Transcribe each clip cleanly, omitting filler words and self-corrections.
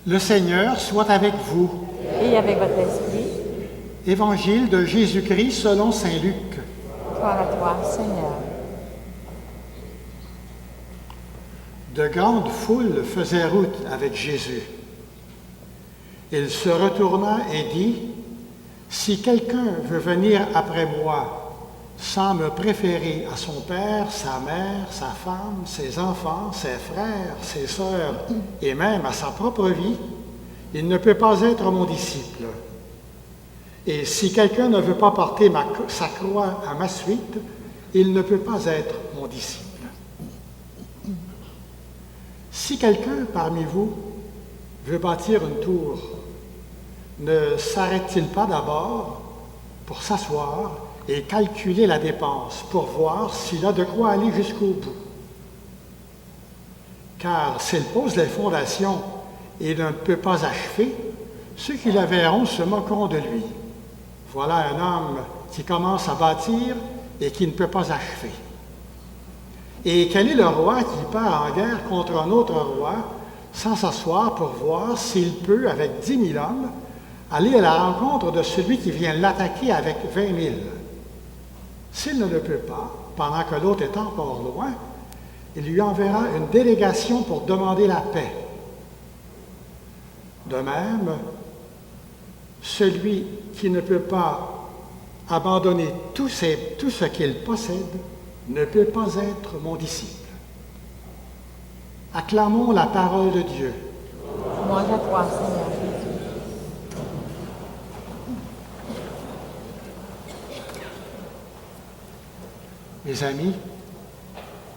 Le Seigneur soit avec vous. Et avec votre esprit, Évangile de Jésus-Christ selon saint Luc. gloire à toi, Seigneur. De grandes foules faisaient route avec Jésus. Il se retourna et dit, « Si quelqu'un veut venir après moi, sans me préférer à son père, sa mère, sa femme, ses enfants, ses frères, ses sœurs, et même à sa propre vie, il ne peut pas être mon disciple. Et si quelqu'un ne veut pas porter sa croix à ma suite, il ne peut pas être mon disciple. Si quelqu'un parmi vous veut bâtir une tour, ne s'arrête-t-il pas d'abord pour s'asseoir et calculer la dépense pour voir s'il a de quoi aller jusqu'au bout? Car s'il pose les fondations et ne peut pas achever, ceux qui le verront se moqueront de lui. Voilà un homme qui commence à bâtir et qui ne peut pas achever. Et quel est le roi qui part en guerre contre un autre roi sans s'asseoir pour voir s'il peut, avec 10 000 hommes, aller à la rencontre de celui qui vient l'attaquer avec 20 000? S'il ne le peut pas, pendant que l'autre est encore loin, il lui enverra une délégation pour demander la paix. De même, celui qui ne peut pas abandonner tout ce qu'il possède ne peut pas être mon disciple. Acclamons la parole de Dieu. Gloire à toi, Seigneur Jésus. Mes amis,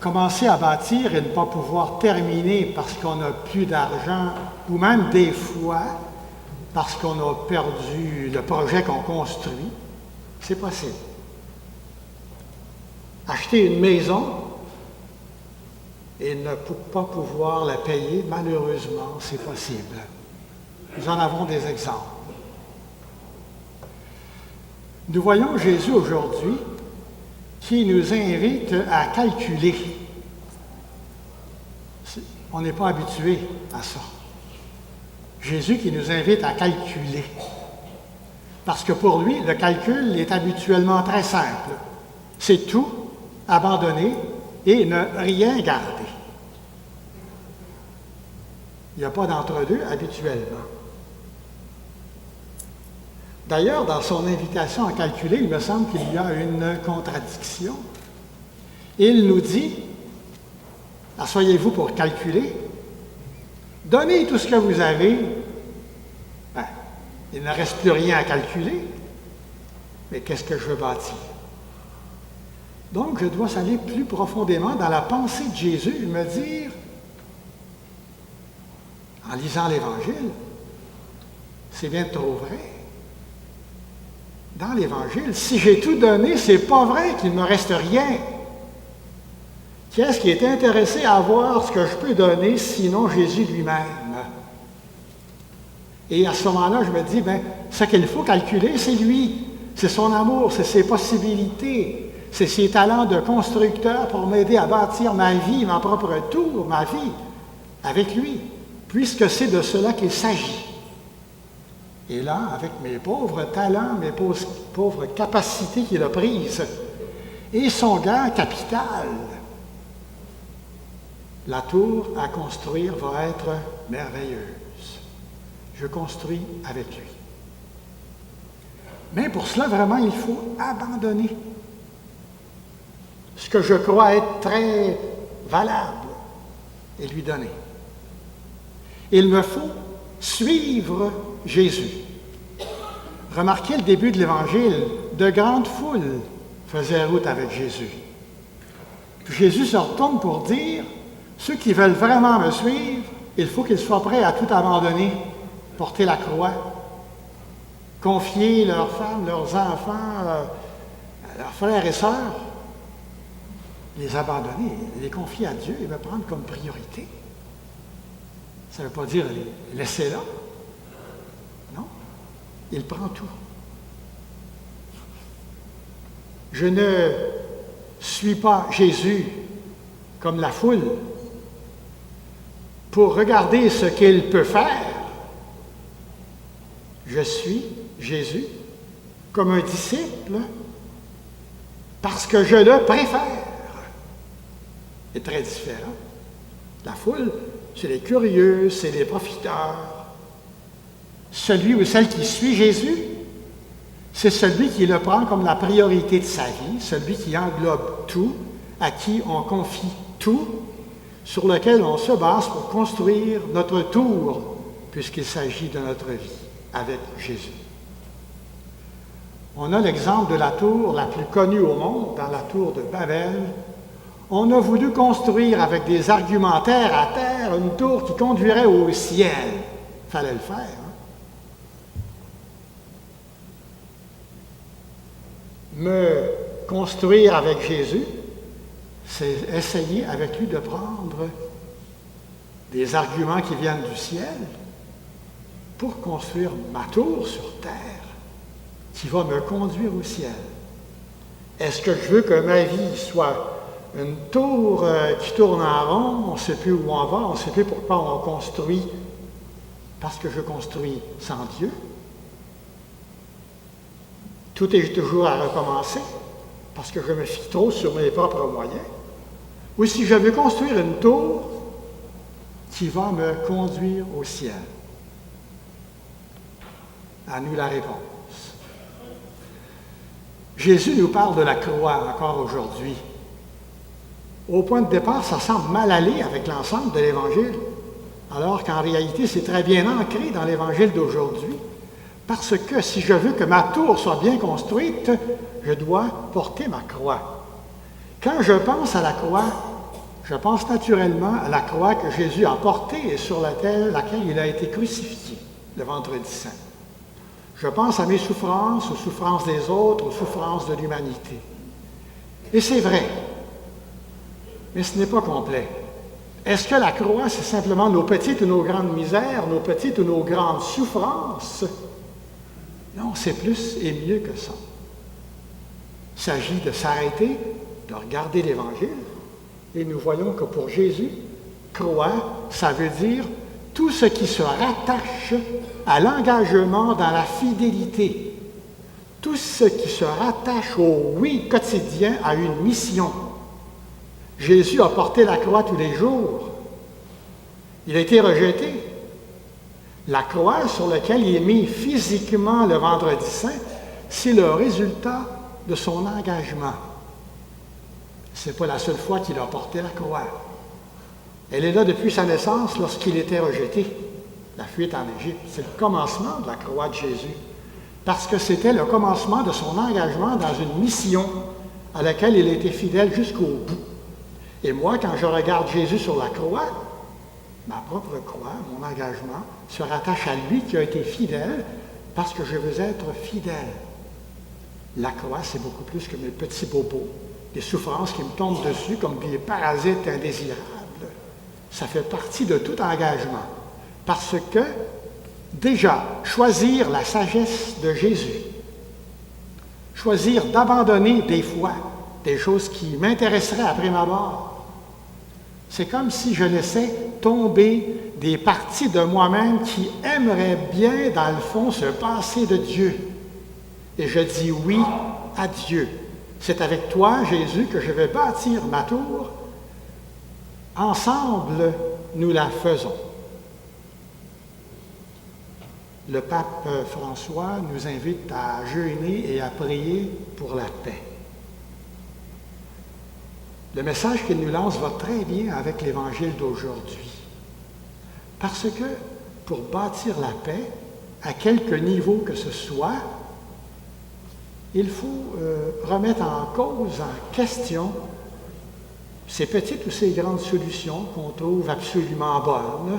commencer à bâtir et ne pas pouvoir terminer parce qu'on n'a plus d'argent, ou même des fois parce qu'on a perdu le projet qu'on construit, c'est possible. Acheter une maison et ne pas pouvoir la payer, malheureusement, c'est possible. Nous en avons des exemples. Nous voyons Jésus aujourd'hui qui nous invite à calculer. On n'est pas habitué à ça. Jésus qui nous invite à calculer. Parce que pour lui, le calcul est habituellement très simple. C'est tout abandonner et ne rien garder. Il n'y a pas d'entre-deux habituellement. D'ailleurs, dans son invitation à calculer, il me semble qu'il y a une contradiction. Il nous dit, « Asseyez-vous pour calculer, donnez tout ce que vous avez. » Il ne reste plus rien à calculer, mais qu'est-ce que je veux bâtir? Donc, je dois aller plus profondément dans la pensée de Jésus et me dire, en lisant l'Évangile, c'est bien trop vrai. Dans l'Évangile, si j'ai tout donné, c'est pas vrai qu'il ne me reste rien. Qui est-ce qui est intéressé à voir ce que je peux donner, sinon Jésus lui-même? Et à ce moment-là, je me dis, ce qu'il faut calculer, c'est lui. C'est son amour, c'est ses possibilités, c'est ses talents de constructeur pour m'aider à bâtir ma vie, ma propre tour, ma vie, avec lui, puisque c'est de cela qu'il s'agit. Et là, avec mes pauvres talents, mes pauvres capacités qu'il a prises, et son gain capital, la tour à construire va être merveilleuse. Je construis avec lui. Mais pour cela, vraiment, il faut abandonner ce que je crois être très valable et lui donner. Il me faut suivre Jésus. Remarquez le début de l'Évangile. De grandes foules faisaient route avec Jésus. Puis Jésus se retourne pour dire, ceux qui veulent vraiment me suivre, il faut qu'ils soient prêts à tout abandonner, porter la croix, confier leurs femmes, leurs enfants, leurs frères et sœurs, les abandonner, les confier à Dieu et me prendre comme priorité. Ça ne veut pas dire laisser là. Non, il prend tout. Je ne suis pas Jésus comme la foule pour regarder ce qu'il peut faire je suis Jésus comme un disciple parce que je le préfère. C'est très différent. La foule, c'est les curieux, c'est les profiteurs. Celui ou celle qui suit Jésus, c'est celui qui le prend comme la priorité de sa vie, celui qui englobe tout, à qui on confie tout, sur lequel on se base pour construire notre tour, puisqu'il s'agit de notre vie avec Jésus. On a l'exemple de la tour la plus connue au monde, dans la tour de Babel. On a voulu construire avec des argumentaires à terre une tour qui conduirait au ciel. Il fallait le faire. Hein? Me construire avec Jésus, c'est essayer avec lui de prendre des arguments qui viennent du ciel pour construire ma tour sur terre qui va me conduire au ciel. Est-ce que je veux que ma vie soit une tour qui tourne en rond, on ne sait plus où on va, on ne sait plus pourquoi on construit, parce que je construis sans Dieu? Tout est toujours à recommencer, parce que je me fie trop sur mes propres moyens. Ou si je veux construire une tour qui va me conduire au ciel. À nous la réponse. Jésus nous parle de la croix encore aujourd'hui. Au point de départ, ça semble mal aller avec l'ensemble de l'Évangile, alors qu'en réalité, c'est très bien ancré dans l'Évangile d'aujourd'hui, parce que si je veux que ma tour soit bien construite, je dois porter ma croix. Quand je pense à la croix, je pense naturellement à la croix que Jésus a portée et sur laquelle il a été crucifié le vendredi saint. Je pense à mes souffrances, aux souffrances des autres, aux souffrances de l'humanité. Et c'est vrai, mais ce n'est pas complet. Est-ce que la croix, c'est simplement nos petites ou nos grandes misères, nos petites ou nos grandes souffrances? Non, c'est plus et mieux que ça. Il s'agit de s'arrêter, de regarder l'Évangile, et nous voyons que pour Jésus, croix, ça veut dire tout ce qui se rattache à l'engagement dans la fidélité, tout ce qui se rattache au oui quotidien, à une mission. Jésus a porté la croix tous les jours. Il a été rejeté. La croix sur laquelle il est mis physiquement le vendredi saint, c'est le résultat de son engagement. Ce n'est pas la seule fois qu'il a porté la croix. Elle est là depuis sa naissance lorsqu'il était rejeté. La fuite en Égypte, c'est le commencement de la croix de Jésus. Parce que c'était le commencement de son engagement dans une mission à laquelle il était fidèle jusqu'au bout. Et moi, quand je regarde Jésus sur la croix, ma propre croix, mon engagement, se rattache à lui qui a été fidèle parce que je veux être fidèle. La croix, c'est beaucoup plus que mes petits bobos, des souffrances qui me tombent dessus comme des parasites indésirables. Ça fait partie de tout engagement. Parce que, déjà, choisir la sagesse de Jésus, choisir d'abandonner des fois des choses qui m'intéresseraient après ma mort, c'est comme si je laissais tomber des parties de moi-même qui aimeraient bien, dans le fond, se passer de Dieu. Et je dis oui à Dieu. C'est avec toi, Jésus, que je vais bâtir ma tour. Ensemble, nous la faisons. Le pape François nous invite à jeûner et à prier pour la paix. Le message qu'il nous lance va très bien avec l'Évangile d'aujourd'hui. Parce que pour bâtir la paix, à quelque niveau que ce soit, il faut remettre en cause, en question, ces petites ou ces grandes solutions qu'on trouve absolument bonnes,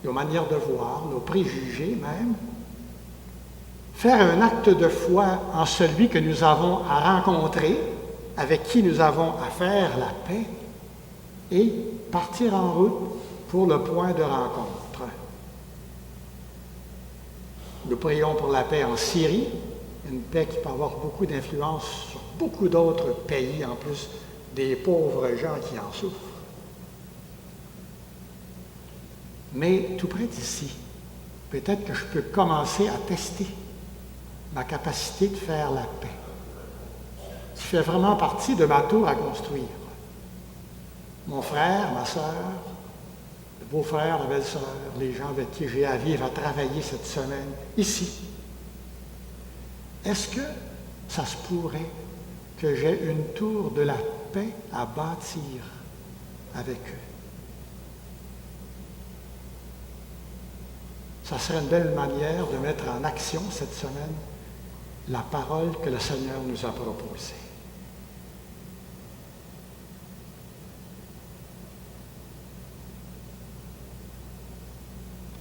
nos manières de voir, nos préjugés même. Faire un acte de foi en celui que nous avons à rencontrer, avec qui nous avons à faire la paix, et partir en route pour le point de rencontre. Nous prions pour la paix en Syrie, une paix qui peut avoir beaucoup d'influence sur beaucoup d'autres pays, en plus des pauvres gens qui en souffrent. Mais tout près d'ici, peut-être que je peux commencer à tester ma capacité de faire la paix, qui fait vraiment partie de ma tour à construire. Mon frère, ma sœur, le beau-frère, la belle-sœur, les gens avec qui j'ai à vivre, à travailler cette semaine, ici. Est-ce que ça se pourrait que j'ai une tour de la paix à bâtir avec eux? Ça serait une belle manière de mettre en action cette semaine la parole que le Seigneur nous a proposée.